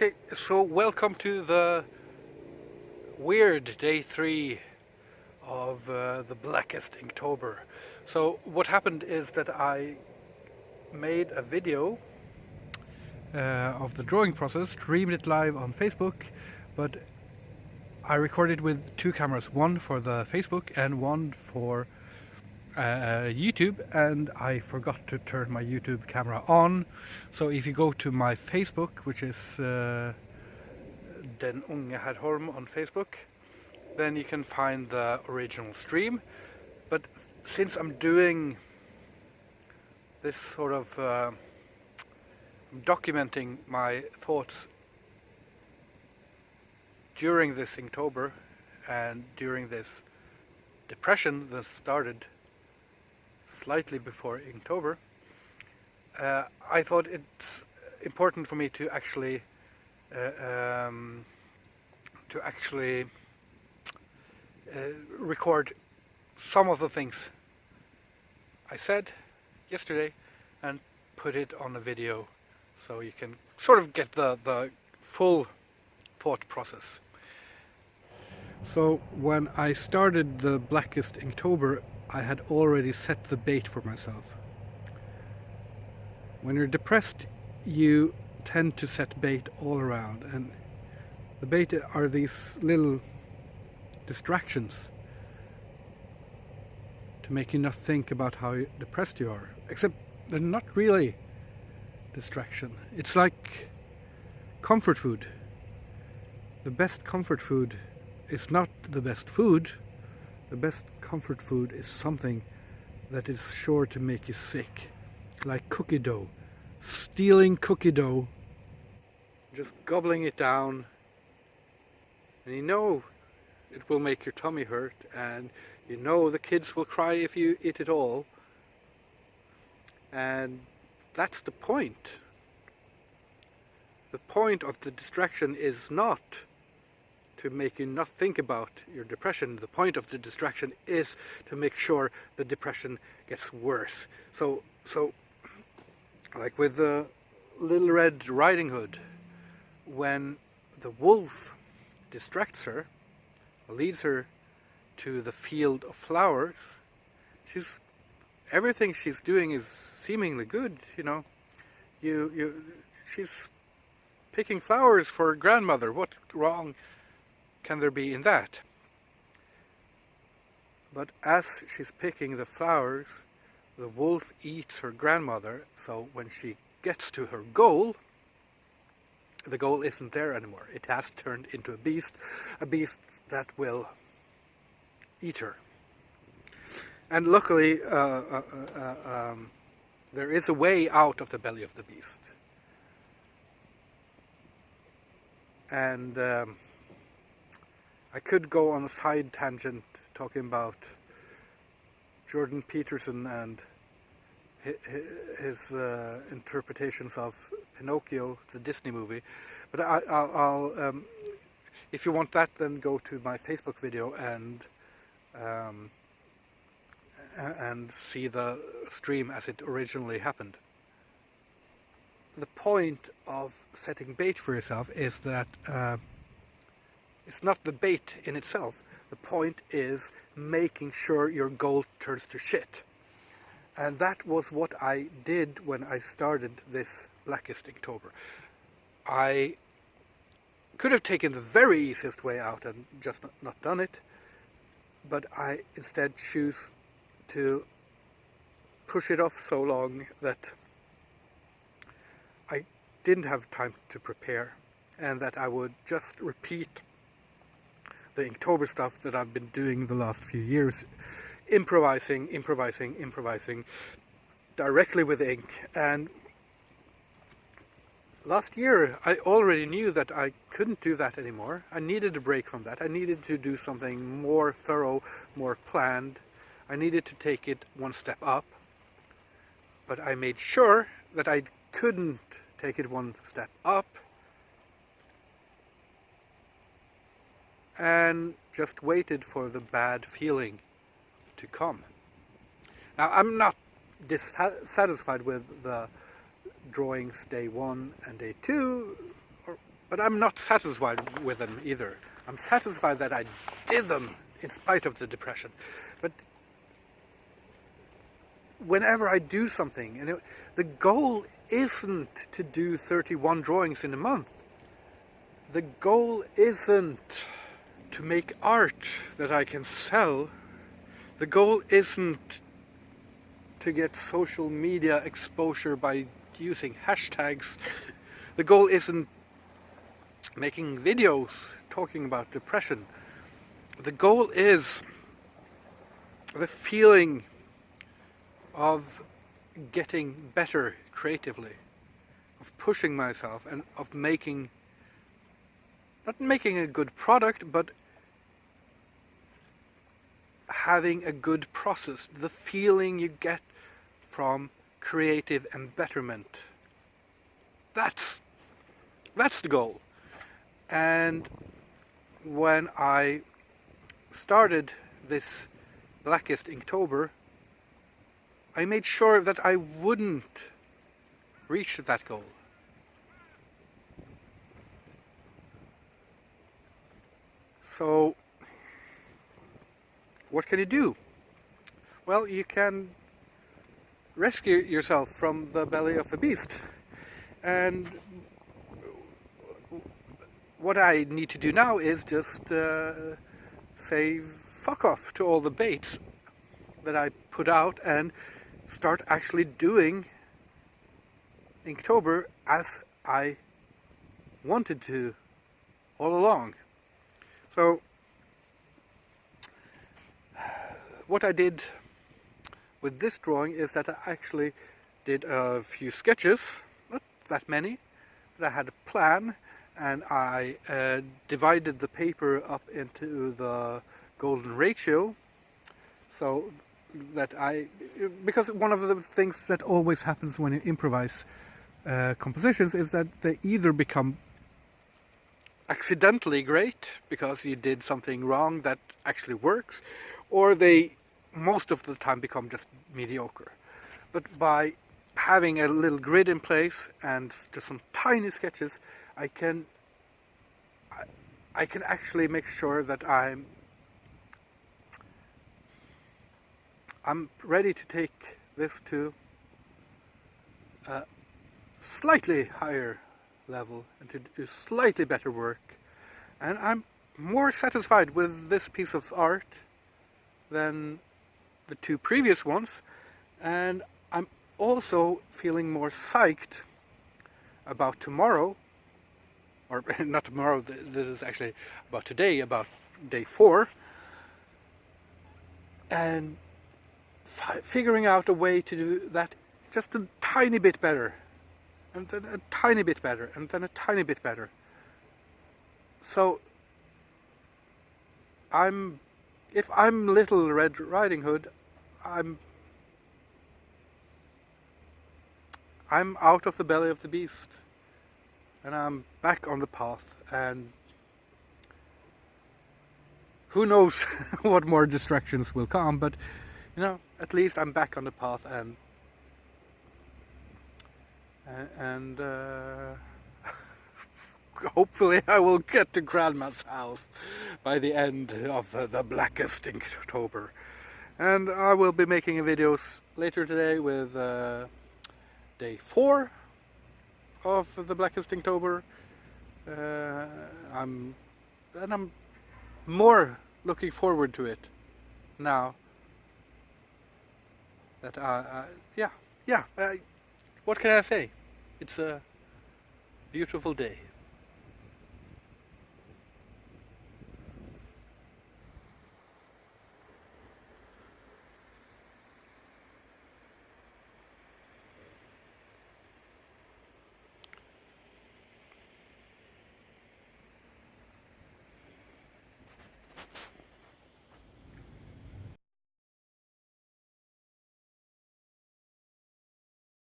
Okay, so welcome to the weird day 3 of the Blackest Inktober. So what happened is that I made a video of the drawing process, streamed it live on Facebook, but I recorded with two cameras, one for the Facebook and one for YouTube, and I forgot to turn my YouTube camera on. So if you go to my Facebook, which is Den Unge Herrholm on Facebook, then you can find the original stream. But since I'm doing this sort of documenting my thoughts during this Inktober and during this depression that started slightly before Inktober, I thought it's important for me to actually record some of the things I said yesterday and put it on a video so you can sort of get the full thought process. So when I started the Blackest Inktober, I had already set the bait for myself. When you're depressed, you tend to set bait all around, and the bait are these little distractions to make you not think about how depressed you are, except they're not really distraction. It's like comfort food. The best comfort food is not the best food. The best comfort food is something that is sure to make you sick, like cookie dough. Stealing cookie dough, just gobbling it down, and you know it will make your tummy hurt, and you know the kids will cry if you eat it all, and that's the point. The point of the distraction is not to make you not think about your depression. The point of the distraction is to make sure the depression gets worse. So like with the Little Red Riding Hood, when the wolf distracts her, leads her to the field of flowers, everything she's doing is seemingly good, you know. She's picking flowers for her grandmother. What wrong can there be in that? But as she's picking the flowers, the wolf eats her grandmother, so when she gets to her goal, the goal isn't there anymore. It has turned into a beast that will eat her. And luckily, there is a way out of the belly of the beast. And I could go on a side tangent talking about Jordan Peterson and his interpretations of Pinocchio, the Disney movie. But I'll if you want that, then go to my Facebook video and see the stream as it originally happened. The point of setting bait for yourself is that it's not the bait in itself. The point is making sure your goal turns to shit. And that was what I did when I started this Blackest Inktober. I could have taken the very easiest way out and just not done it, but I instead choose to push it off so long that I didn't have time to prepare, and that I would just repeat the Inktober stuff that I've been doing the last few years, improvising directly with ink. And last year I already knew that I couldn't do that anymore. I needed a break from that. I needed to do something more thorough, more planned. I needed to take it one step up, but I made sure that I couldn't take it one step up and just waited for the bad feeling to come. Now, I'm not dissatisfied with the drawings day 1 and day 2, But I'm not satisfied with them either. I'm satisfied that I did them in spite of the depression. But whenever I do something, and the goal isn't to do 31 drawings in a month. The goal isn't to make art that I can sell. The goal isn't to get social media exposure by using hashtags. The goal isn't making videos talking about depression. The goal is the feeling of getting better creatively, of pushing myself, and of making, not making a good product, but having a good process, the feeling you get from creative embetterment. That's the goal. And when I started this Blackest Inktober, I made sure that I wouldn't reach that goal. So, what can you do? Well, you can rescue yourself from the belly of the beast. And what I need to do now is just say fuck off to all the baits that I put out and start actually doing Inktober as I wanted to all along. So what I did with this drawing is that I actually did a few sketches, not that many, but I had a plan, and I divided the paper up into the golden ratio, so that because one of the things that always happens when you improvise compositions is that they either become accidentally great because you did something wrong that actually works, or they most of the time become just mediocre. But by having a little grid in place and just some tiny sketches, I can actually make sure that I'm ready to take this to a slightly higher level and to do slightly better work. And I'm more satisfied with this piece of art than the two previous ones, and I'm also feeling more psyched about tomorrow, or not tomorrow, this is actually about today, about day 4, and figuring out a way to do that just a tiny bit better, and then a tiny bit better, and then a tiny bit better. So if I'm Little Red Riding Hood, I'm out of the belly of the beast, and I'm back on the path, and who knows what more distractions will come, but you know, at least I'm back on the path, and hopefully I will get to Grandma's house by the end of the Blackest Inktober. And I will be making videos later today with day 4 of the Blackest Inktober. I'm more looking forward to it now that what can I say? It's a beautiful day.